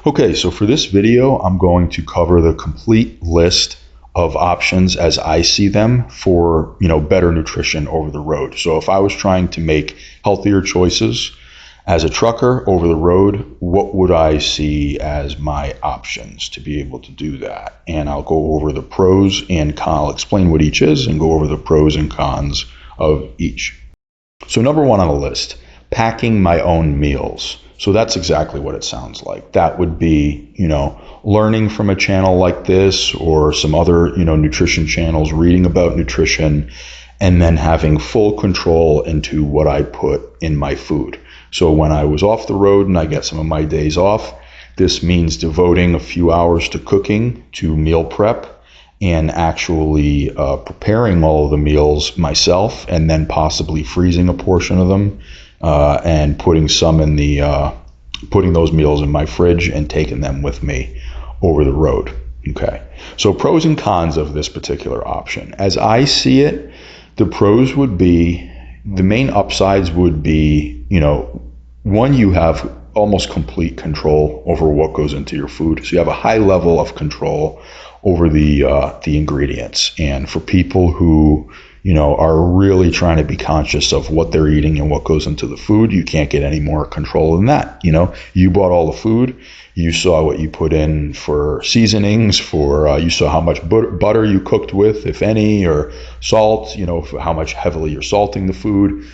Okay, so for this video, I'm going to cover the complete list of options as I see them for, better nutrition over the road. So if I was trying to make healthier choices as a trucker over the road, what would I see as my options to be able to do that? And I'll go over the pros and cons. I'll explain what each is and go over the pros and cons of each. So number one on the list, packing my own meals. So that's exactly what it sounds like. That would be, learning from a channel like this or some other, nutrition channels, reading about nutrition, and then having full control into what I put in my food. So when I was off the road and I get some of my days off, this means devoting a few hours to cooking, to meal prep, and actually preparing all of the meals myself, and then possibly freezing a portion of them and putting some in putting those meals in my fridge and taking them with me over the road. Okay. So pros and cons of this particular option. As I see it, the pros would be, the main upsides would be, one, you have almost complete control over what goes into your food. So you have a high level of control over the ingredients. And for people who, are really trying to be conscious of what they're eating and what goes into the food, you can't get any more control than that. You bought all the food, you saw what you put in for seasonings, you saw how much butter you cooked with, if any, or salt, how much heavily you're salting the food.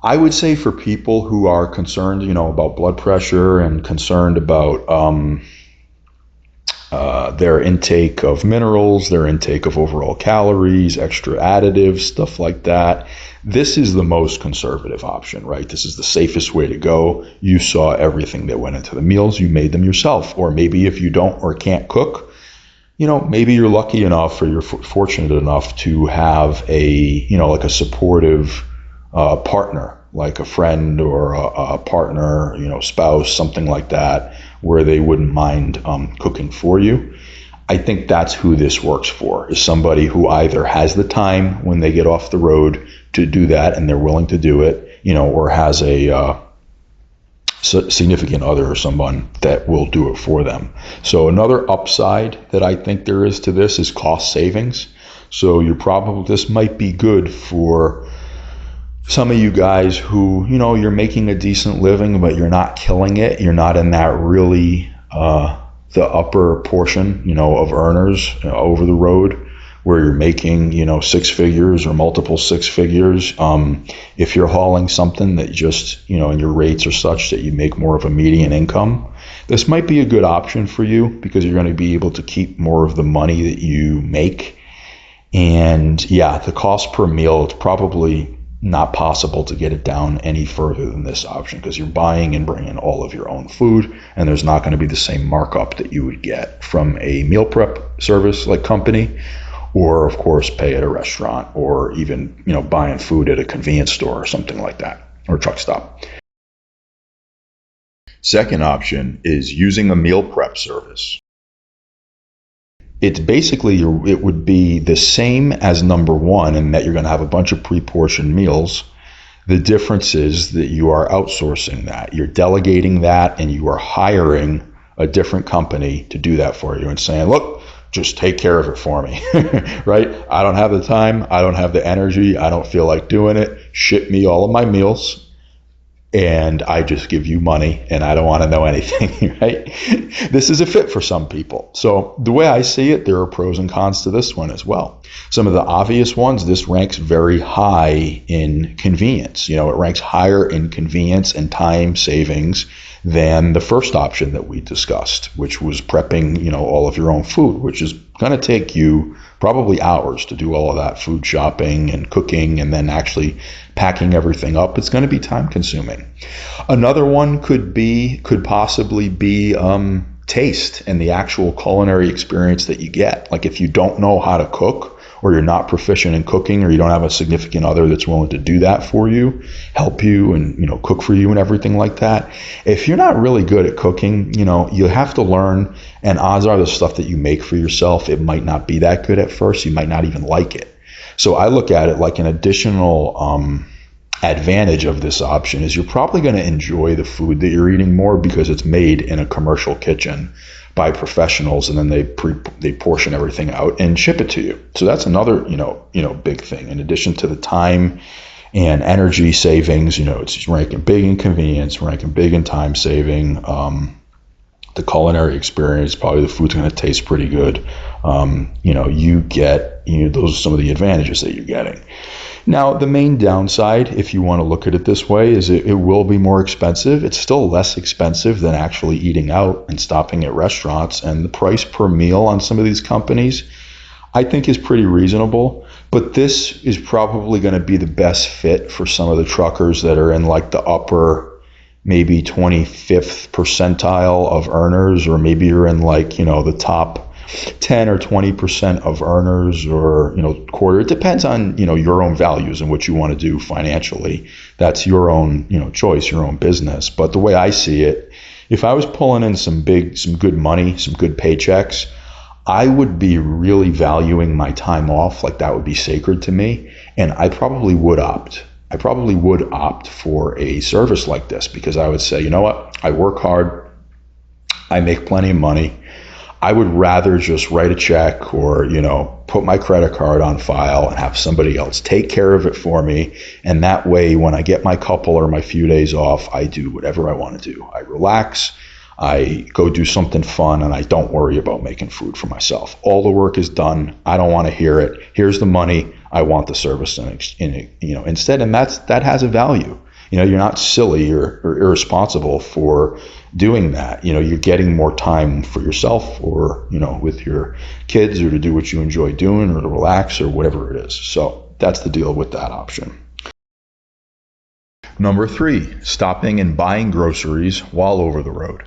I would say for people who are concerned, about blood pressure and concerned about their intake of minerals, their intake of overall calories, extra additives, stuff like that, this is the most conservative option, right? This is the safest way to go. You saw everything that went into the meals. You made them yourself. Or maybe if you don't or can't cook, maybe you're lucky enough or you're fortunate enough to have like a supportive partner, like a friend or a partner, spouse, something like that, where they wouldn't mind cooking for you. I think that's who this works for, is somebody who either has the time when they get off the road to do that and they're willing to do it, or has a significant other or someone that will do it for them. So another upside that I think there is to this is cost savings. So this might be good for some of you guys who, you're making a decent living, but you're not killing it. You're not in that really, the upper portion, of earners over the road where you're making, six figures or multiple six figures. If you're hauling something that just, and your rates are such that you make more of a median income, this might be a good option for you because you're going to be able to keep more of the money that you make. And yeah, the cost per meal, it's probably not possible to get it down any further than this option because you're buying and bringing all of your own food, and there's not going to be the same markup that you would get from a meal prep service like company, or of course pay at a restaurant, or even buying food at a convenience store or something like that, or truck stop. Second option is using a meal prep service. It's basically, it would be the same as number one in that you're going to have a bunch of pre-portioned meals. The difference is that you are outsourcing that. You're delegating that, and you are hiring a different company to do that for you and saying, look, just take care of it for me, right? I don't have the time. I don't have the energy. I don't feel like doing it. Ship me all of my meals, and I just give you money, and I don't want to know anything, right? This is a fit for some people. So the way I see it, there are pros and cons to this one as well. Some of the obvious ones, this ranks very high in convenience. It ranks higher in convenience and time savings than the first option that we discussed, which was prepping, all of your own food, which is going to take you probably hours to do all of that food shopping and cooking and then actually packing everything up. It's going to be time consuming. Another one could possibly be taste and the actual culinary experience that you get. Like if you don't know how to cook, or you're not proficient in cooking, or you don't have a significant other that's willing to do that for you, help you and cook for you and everything like that. If you're not really good at cooking, you have to learn, and odds are the stuff that you make for yourself, it might not be that good at first. You might not even like it. So I look at it like an additional advantage of this option is you're probably going to enjoy the food that you're eating more because it's made in a commercial kitchen by professionals, and then they portion everything out and ship it to you. So that's another big thing. In addition to the time and energy savings, it's ranking big in convenience, ranking big in time saving. The culinary experience, probably the food's going to taste pretty good. You get those are some of the advantages that you're getting. Now, the main downside, if you want to look at it this way, is it will be more expensive. It's still less expensive than actually eating out and stopping at restaurants. And the price per meal on some of these companies, I think, is pretty reasonable. But this is probably going to be the best fit for some of the truckers that are in like the upper, maybe 25th percentile of earners, or maybe you're in like, the top 10 or 20% of earners, or quarter. It depends on your own values and what you want to do financially. That's your own choice, your own business. But the way I see it, if I was pulling in some good money, some good paychecks, I would be really valuing my time off. Like, that would be sacred to me, and I probably would opt for a service like this, because I would say, you know what, I work hard, I make plenty of money. I would rather just write a check or, put my credit card on file and have somebody else take care of it for me. And that way, when I get my couple or my few days off, I do whatever I want to do. I relax, I go do something fun, and I don't worry about making food for myself. All the work is done. I don't want to hear it. Here's the money. I want the service instead. And that has a value. You're not silly or irresponsible for doing that. You're getting more time for yourself, or, with your kids, or to do what you enjoy doing, or to relax, or whatever it is. So that's the deal with that option. Number 3, stopping and buying groceries while over the road.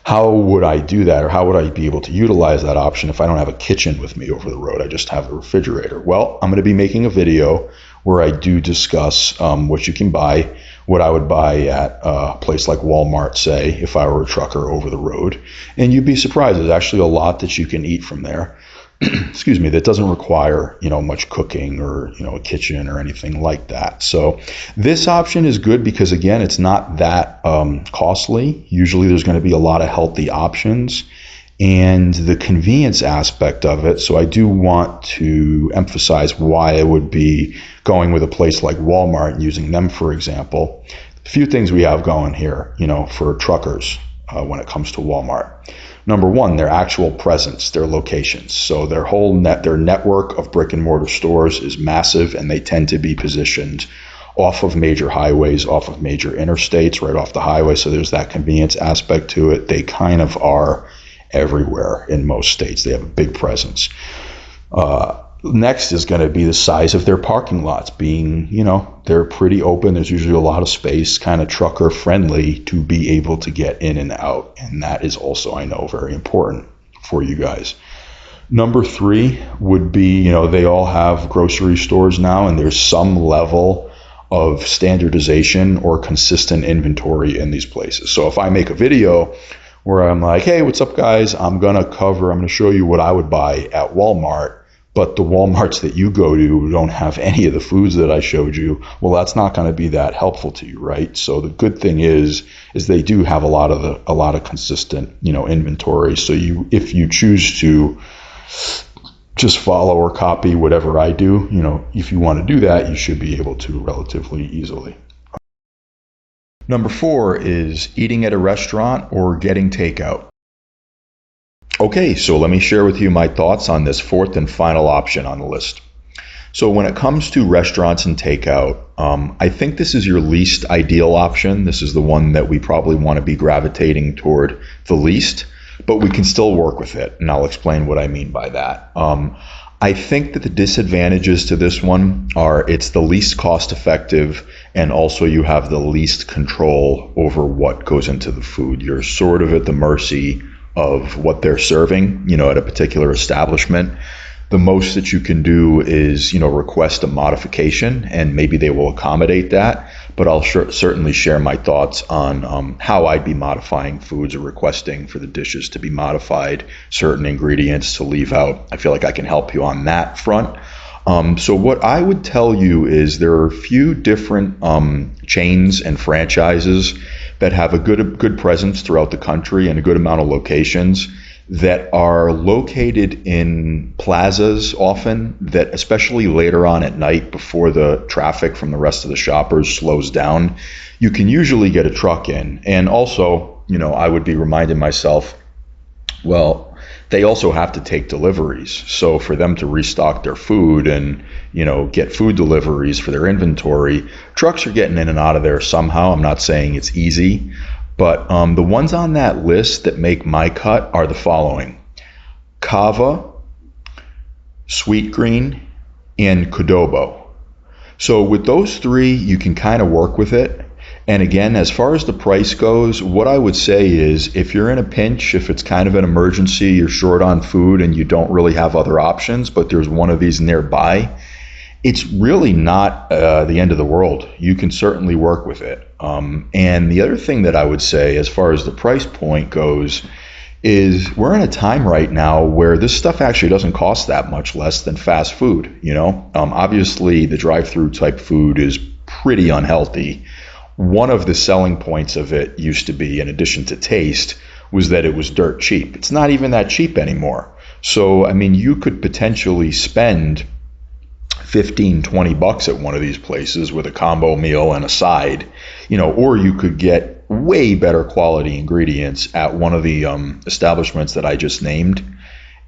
How would I do that, or how would I be able to utilize that option if I don't have a kitchen with me over the road? I just have a refrigerator. Well, I'm going to be making a video where I do discuss what you can buy, what I would buy at a place like Walmart, say, if I were a trucker over the road. And you'd be surprised. There's actually a lot that you can eat from there. Excuse me, that doesn't require, much cooking or, a kitchen or anything like that. So this option is good because, again, it's not that costly. Usually there's going to be a lot of healthy options, and the convenience aspect of it. So I do want to emphasize why I would be going with a place like Walmart and using them, for example. A few things we have going here, for truckers when it comes to Walmart. Number 1, their actual presence, their locations. So their network of brick and mortar stores is massive, and they tend to be positioned off of major highways, off of major interstates, right off the highway. So there's that convenience aspect to it. They kind of are everywhere in most states. They have a big presence. Next is going to be the size of their parking lots, being, they're pretty open. There's usually a lot of space, kind of trucker friendly to be able to get in and out. And that is also, I know, very important for you guys. Number 3 would be, they all have grocery stores now, and there's some level of standardization or consistent inventory in these places. So if I make a video where I'm like, hey, what's up, guys? I'm going to show you what I would buy at Walmart, but the Walmarts that you go to don't have any of the foods that I showed you. Well, that's not going to be that helpful to you, right? So the good thing is they do have a lot of consistent, inventory. So if you choose to just follow or copy whatever I do, if you want to do that, you should be able to relatively easily. Number 4 is eating at a restaurant or getting takeout. Okay, so let me share with you my thoughts on this 4th and final option on the list. So when it comes to restaurants and takeout, I think this is your least ideal option. This is the one that we probably want to be gravitating toward the least, but we can still work with it, and I'll explain what I mean by that. I think that the disadvantages to this one are it's the least cost effective, and also you have the least control over what goes into the food. You're sort of at the mercy of what they're serving, at a particular establishment. The most that you can do is, request a modification, and maybe they will accommodate that. But I'll certainly share my thoughts on how I'd be modifying foods or requesting for the dishes to be modified, certain ingredients to leave out. I feel like I can help you on that front. So what I would tell you is there are a few different chains and franchises that have a good presence throughout the country and a good amount of locations that are located in plazas often, that especially later on at night before the traffic from the rest of the shoppers slows down, you can usually get a truck in. And also, I would be reminding myself, well, they also have to take deliveries. So for them to restock their food and, get food deliveries for their inventory, trucks are getting in and out of there somehow. I'm not saying it's easy, but the ones on that list that make my cut are the following: Cava, Sweet Green, and Codobo. So with those three, you can kind of work with it. And again, as far as the price goes, what I would say is if you're in a pinch, if it's kind of an emergency, you're short on food and you don't really have other options, but there's one of these nearby, it's really not the end of the world. You can certainly work with it. And the other thing that I would say as far as the price point goes is we're in a time right now where this stuff actually doesn't cost that much less than fast food. Obviously the drive-through type food is pretty unhealthy. One of the selling points of it used to be, in addition to taste, was that it was dirt cheap. It's not even that cheap anymore. So, you could potentially spend $15-20 at one of these places with a combo meal and a side, or you could get way better quality ingredients at one of the establishments that I just named,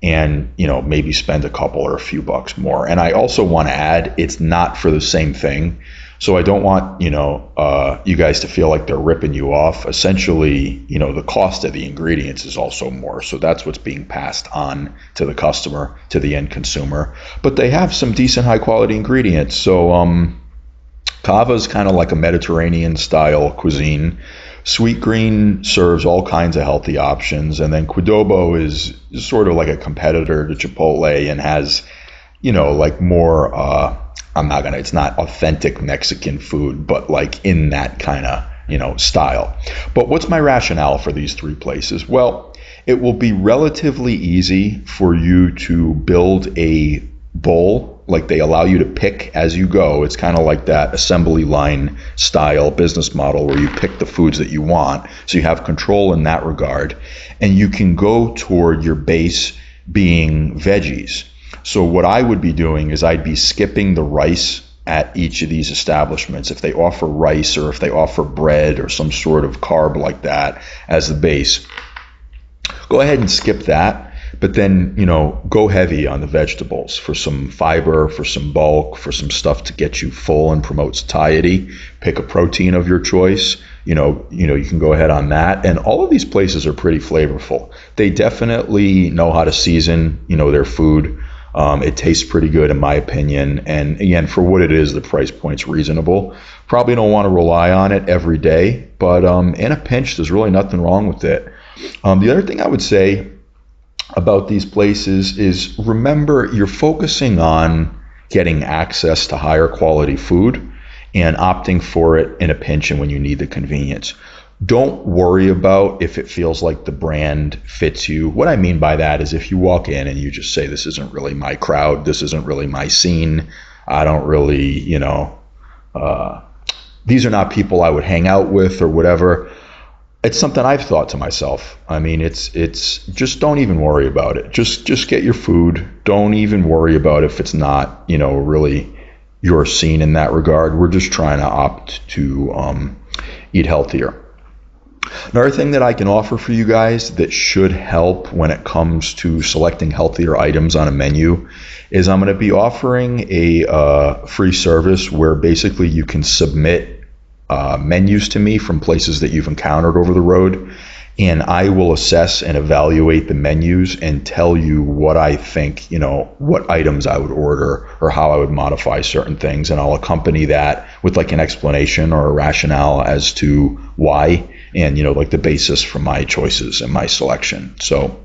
and maybe spend a couple or a few bucks more. And I also want to add, it's not for the same thing. So I don't want, you guys to feel like they're ripping you off. Essentially, the cost of the ingredients is also more. So that's what's being passed on to the customer, to the end consumer. But they have some decent high quality ingredients. So Cava is kind of like a Mediterranean style cuisine. Sweet Green serves all kinds of healthy options. And then Codobo is sort of like a competitor to Chipotle and has, like more, it's not authentic Mexican food, but like in that kind of, style. But what's my rationale for these three places? Well, it will be relatively easy for you to build a bowl. Like they allow you to pick as you go. It's kind of like that assembly line style business model where you pick the foods that you want. So you have control in that regard. And you can go toward your base being veggies. So what I would be doing is I'd be skipping the rice at each of these establishments. If they offer rice or if they offer bread or some sort of carb like that as the base, go ahead and skip that. But then, go heavy on the vegetables for some fiber, for some bulk, for some stuff to get you full and promote satiety. Pick a protein of your choice. You can go ahead on that. And all of these places are pretty flavorful. They definitely know how to season, their food. It tastes pretty good in my opinion. And again, for what it is, the price point's reasonable. Probably don't want to rely on it every day, but in a pinch, there's really nothing wrong with it. The other thing I would say about these places is remember you're focusing on getting access to higher quality food and opting for it in a pinch and when you need the convenience. Don't worry about if it feels like the brand fits you. What I mean by that is if you walk in and you just say, this isn't really my crowd, this isn't really my scene, I don't really, these are not people I would hang out with or whatever. It's something I've thought to myself. It's just don't even worry about it. Just get your food. Don't even worry about if it's not, really your scene in that regard. We're just trying to opt to eat healthier. Another thing that I can offer for you guys that should help when it comes to selecting healthier items on a menu is I'm going to be offering a free service where basically you can submit menus to me from places that you've encountered over the road, and I will assess and evaluate the menus and tell you what I think, what items I would order or how I would modify certain things, and I'll accompany that with like an explanation or a rationale as to why and, like the basis for my choices and my selection. So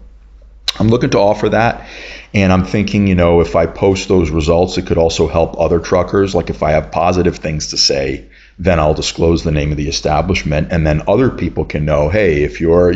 I'm looking to offer that. And I'm thinking, if I post those results, it could also help other truckers. Like if I have positive things to say, then I'll disclose the name of the establishment. And then other people can know, hey, if you're,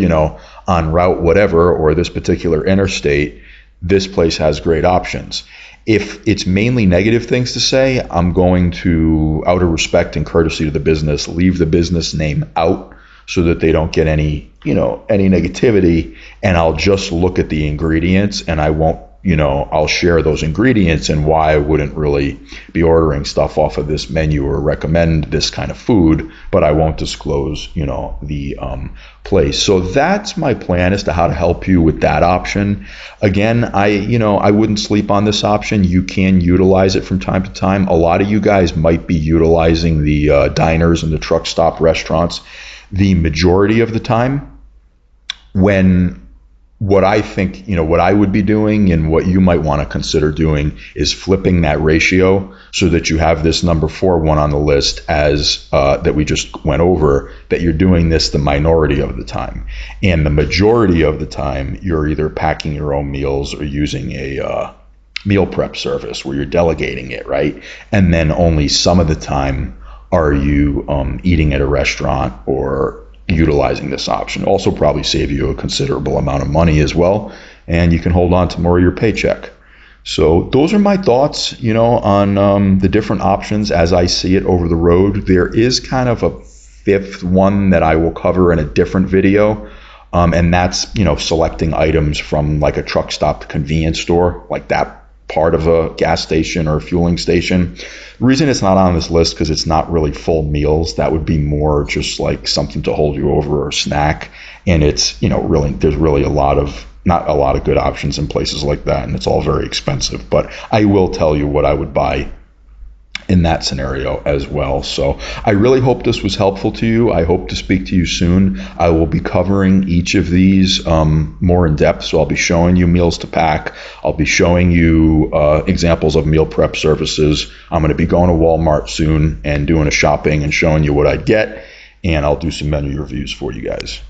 on route whatever or this particular interstate, this place has great options. If it's mainly negative things to say, I'm going to, out of respect and courtesy to the business, leave the business name out so that they don't get any negativity, and I'll just look at the ingredients, and I won't, I'll share those ingredients and why I wouldn't really be ordering stuff off of this menu or recommend this kind of food, but I won't disclose, the place. So that's my plan as to how to help you with that option. Again, I wouldn't sleep on this option. You can utilize it from time to time. A lot of you guys might be utilizing the diners and the truck stop restaurants the majority of the time, when what I think, what I would be doing and what you might want to consider doing is flipping that ratio so that you have this number 4 one on the list as that we just went over, that you're doing this the minority of the time. And the majority of the time, you're either packing your own meals or using a meal prep service where you're delegating it, right? And then only some of the time are you eating at a restaurant or utilizing this option. Also probably save you a considerable amount of money as well, and you can hold on to more of your paycheck. So those are my thoughts, on the different options as I see it over the road. There is kind of a 5th one that I will cover in a different video, and that's, selecting items from like a truck stop convenience store, like that part of a gas station or a fueling station. The reason it's not on this list because it's not really full meals. That would be more just like something to hold you over or a snack. And it's, really, there's really not a lot of good options in places like that. And it's all very expensive. But I will tell you what I would buy in that scenario as well. So I really hope this was helpful to you. I hope to speak to you soon. I will be covering each of these more in depth. So I'll be showing you meals to pack. I'll be showing you examples of meal prep services. I'm going to be going to Walmart soon and doing a shopping and showing you what I'd get. And I'll do some menu reviews for you guys.